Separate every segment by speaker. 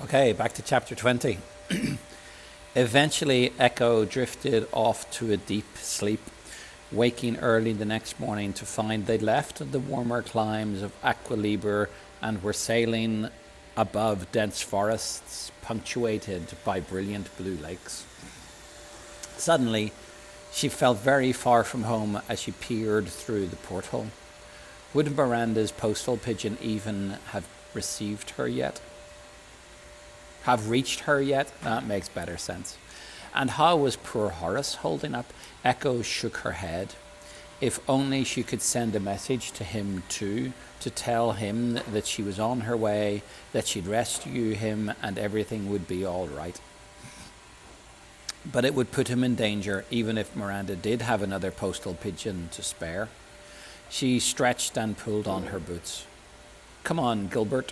Speaker 1: Okay, back to chapter 20. Eventually, Echo drifted off to a deep sleep, waking early the next morning to find they'd left the warmer climes of Aqualibre and were sailing above dense forests punctuated by brilliant blue lakes. Suddenly, she felt very far from home as she peered through the porthole. Would Miranda's postal pigeon even have received her yet? Have reached her yet? That makes better sense. And how was poor Horace holding up? Echo shook her head. If only she could send a message to him too, to tell him that she was on her way, that she'd rescue him and everything would be all right. But it would put him in danger, even if Miranda did have another postal pigeon to spare. She stretched and pulled on her boots. "Come on, Gilbert,"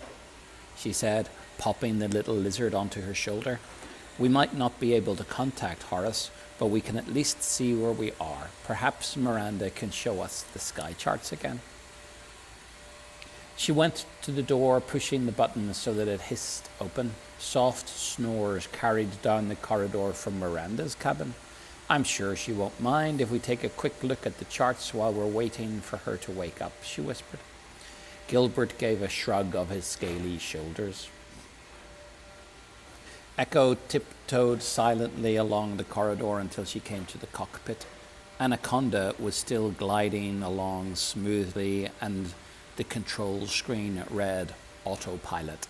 Speaker 1: she said, popping the little lizard onto her shoulder. "We might not be able to contact Horace, but we can at least see where we are. Perhaps Miranda can show us the sky charts again." She went to the door, pushing the button so that it hissed open. Soft snores carried down the corridor from Miranda's cabin. "I'm sure she won't mind if we take a quick look at the charts while we're waiting for her to wake up," she whispered. Gilbert gave a shrug of his scaly shoulders. Echo tiptoed silently along the corridor until she came to the cockpit. Anaconda was still gliding along smoothly, and the control screen read autopilot.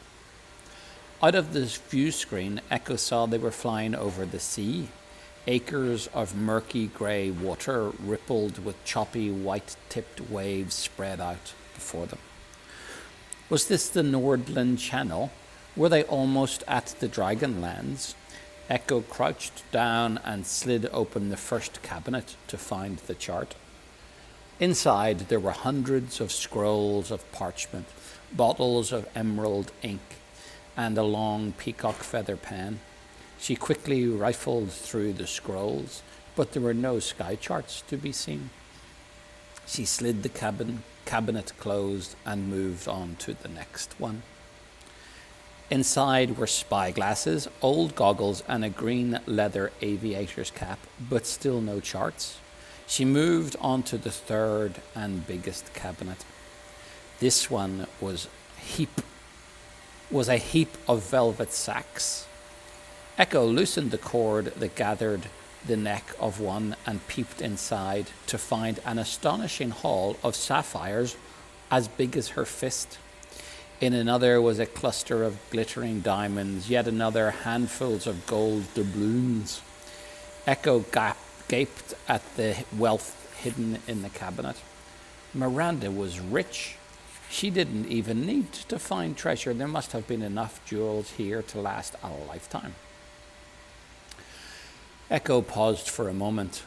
Speaker 1: Out of the view screen, Echo saw they were flying over the sea. Acres of murky grey water rippled with choppy white-tipped waves spread out before them. Was this the Nordland Channel? Were they almost at the Dragonlands? Echo crouched down and slid open the first cabinet to find the chart. Inside, there were hundreds of scrolls of parchment, bottles of emerald ink, and a long peacock feather pen. She quickly rifled through the scrolls, but there were no sky charts to be seen. She slid the cabinet closed and moved on to the next one. Inside were spyglasses, old goggles, and a green leather aviator's cap, but still no charts. She moved on to the third and biggest cabinet. This one was a heap of velvet sacks. Echo loosened the cord that gathered the neck of one and peeped inside to find an astonishing haul of sapphires as big as her fist. In another was a cluster of glittering diamonds, yet another handfuls of gold doubloons. Echo gaped at the wealth hidden in the cabinet. Miranda was rich. She didn't even need to find treasure. There must have been enough jewels here to last a lifetime. Echo paused for a moment.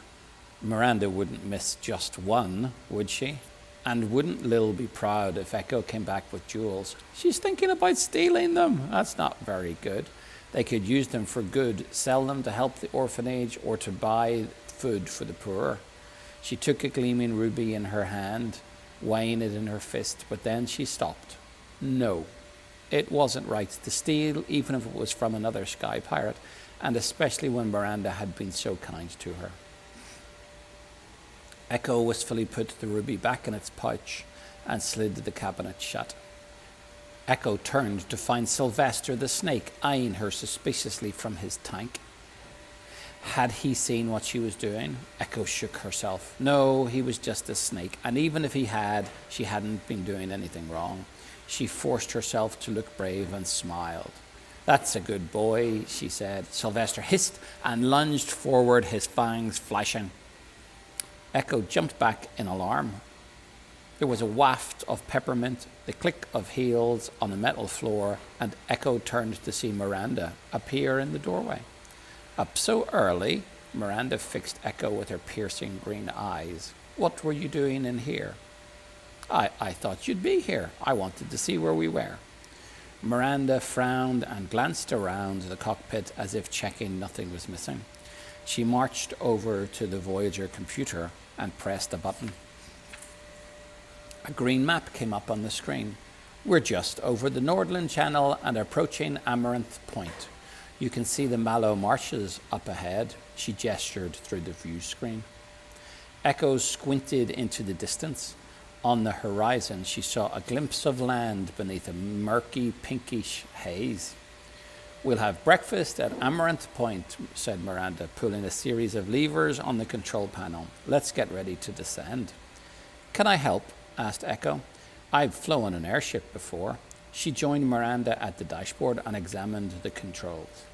Speaker 1: Miranda wouldn't miss just one, would she? And wouldn't Lil be proud if Echo came back with jewels? She's thinking about stealing them. That's not very good. They could use them for good, sell them to help the orphanage, or to buy food for the poor. She took a gleaming ruby in her hand, weighing it in her fist, but then she stopped. No, it wasn't right to steal, even if it was from another sky pirate, and especially when Miranda had been so kind to her. Echo wistfully put the ruby back in its pouch and slid the cabinet shut. Echo turned to find Sylvester the snake eyeing her suspiciously from his tank. Had he seen what she was doing? Echo shook herself. No, he was just a snake, and even if he had, she hadn't been doing anything wrong. She forced herself to look brave and smiled. "That's a good boy," she said. Sylvester hissed and lunged forward, his fangs flashing. Echo jumped back in alarm. There was a waft of peppermint, the click of heels on the metal floor, and Echo turned to see Miranda appear in the doorway. "Up so early?" Miranda fixed Echo with her piercing green eyes. "What were you doing in here?" I thought you'd be here. I wanted to see where we were." Miranda frowned and glanced around the cockpit as if checking nothing was missing. She marched over to the Voyager computer and pressed a button. A green map came up on the screen. We're just over the Nordland Channel and approaching Amaranth Point. You can see the Mallow Marshes up ahead. She gestured through the view screen. Echo squinted into the distance. On the horizon, she saw a glimpse of land beneath a murky, pinkish haze. We'll have breakfast at Amaranth Point, said Miranda, pulling a series of levers on the control panel. Let's get ready to descend. Can I help? Asked Echo. I've flown an airship before. She joined Miranda at the dashboard and examined the controls.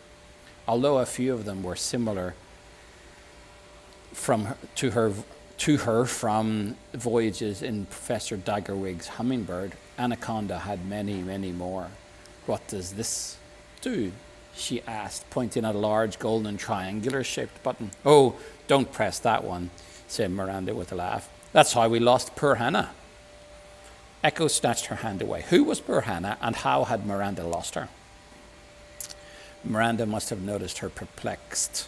Speaker 1: Although a few of them were similar to her from voyages in Professor Daggerwig's Hummingbird, Anaconda had many, many more. What does this do? She asked, pointing at a large golden triangular-shaped button. Oh, don't press that one, said Miranda with a laugh. That's how we lost poor Hannah. Echo snatched her hand away. Who was poor Hannah, and how had Miranda lost her? Miranda must have noticed her perplexed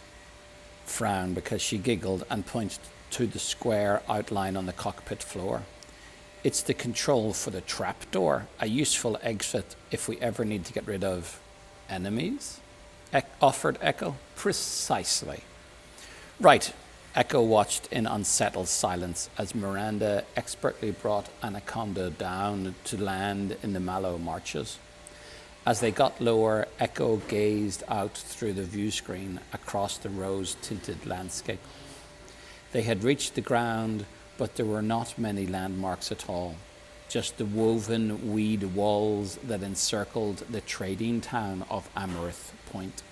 Speaker 1: frown because she giggled and pointed to the square outline on the cockpit floor. It's the control for the trapdoor, a useful exit if we ever need to get rid of enemies, offered Echo. Precisely. Right. Echo watched in unsettled silence as Miranda expertly brought Anaconda down to land in the Mallow Marshes. As they got lower, Echo gazed out through the view screen across the rose-tinted landscape. They had reached the ground, but there were not many landmarks at all, just the woven weed walls that encircled the trading town of Amaranth Point,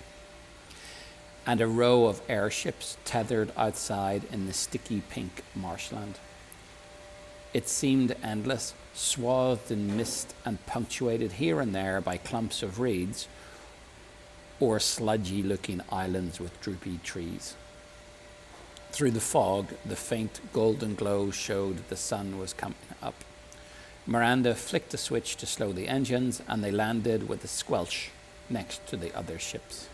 Speaker 1: and a row of airships tethered outside in the sticky pink marshland. It seemed endless, swathed in mist and punctuated here and there by clumps of reeds or sludgy-looking islands with droopy trees. Through the fog, the faint golden glow showed the sun was coming up. Miranda flicked a switch to slow the engines, and they landed with a squelch next to the other ships.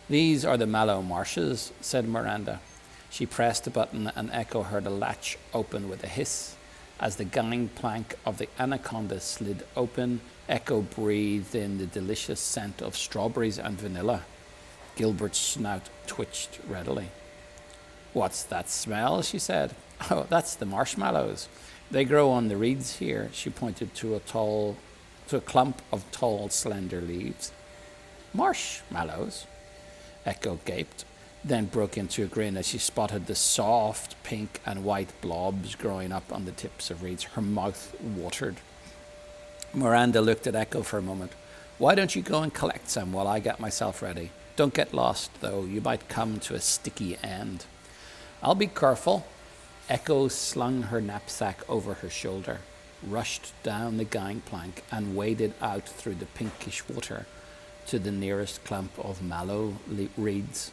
Speaker 1: These are the Mallow Marshes, said Miranda. She pressed a button and Echo heard a latch open with a hiss. As the gangplank of the Anaconda slid open, Echo breathed in the delicious scent of strawberries and vanilla. Gilbert's snout twitched readily. What's that smell? She said. Oh, that's the marshmallows. They grow on the reeds here. She pointed to a clump of tall, slender leaves. Marshmallows? Echo gaped, then broke into a grin as she spotted the soft pink and white blobs growing up on the tips of reeds. Her mouth watered. Miranda looked at Echo for a moment. Why don't you go and collect some while I get myself ready? Don't get lost, though. You might come to a sticky end. I'll be careful. Echo slung her knapsack over her shoulder, rushed down the gangplank, and waded out through the pinkish water to the nearest clump of mallow reeds.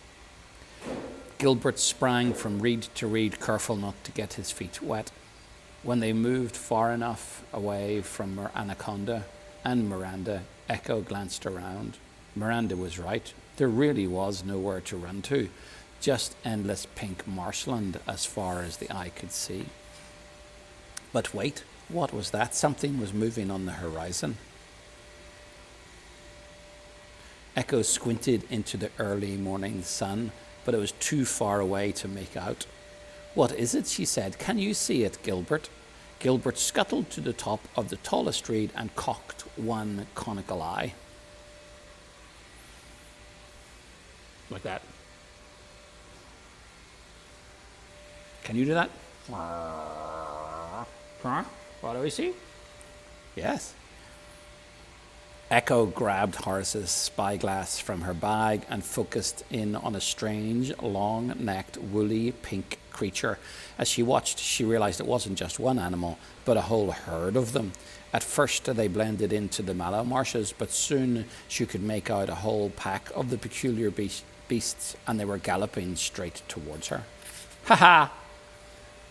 Speaker 1: Gilbert sprang from reed to reed, careful not to get his feet wet. When they moved far enough away from Anaconda and Miranda, Echo glanced around. Miranda was right. There really was nowhere to run to, just endless pink marshland as far as the eye could see. But wait, what was that? Something was moving on the horizon. Echo squinted into the early morning sun, but it was too far away to make out. What is it? She said. Can you see it, Gilbert? Gilbert scuttled to the top of the tallest reed and cocked one conical eye. Like that. Can you do that? What do we see? Yes. Echo grabbed Horace's spyglass from her bag and focused in on a strange, long-necked, woolly, pink creature. As she watched, she realized it wasn't just one animal, but a whole herd of them. At first, they blended into the Mallow Marshes, but soon she could make out a whole pack of the peculiar beasts, and they were galloping straight towards her. Ha-ha!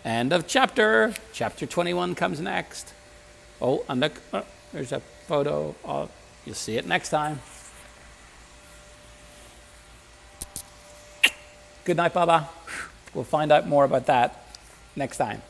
Speaker 1: End of chapter. Chapter 21 comes next. Oh, and look, there's a photo of... You'll see it next time. Good night, Baba. We'll find out more about that next time.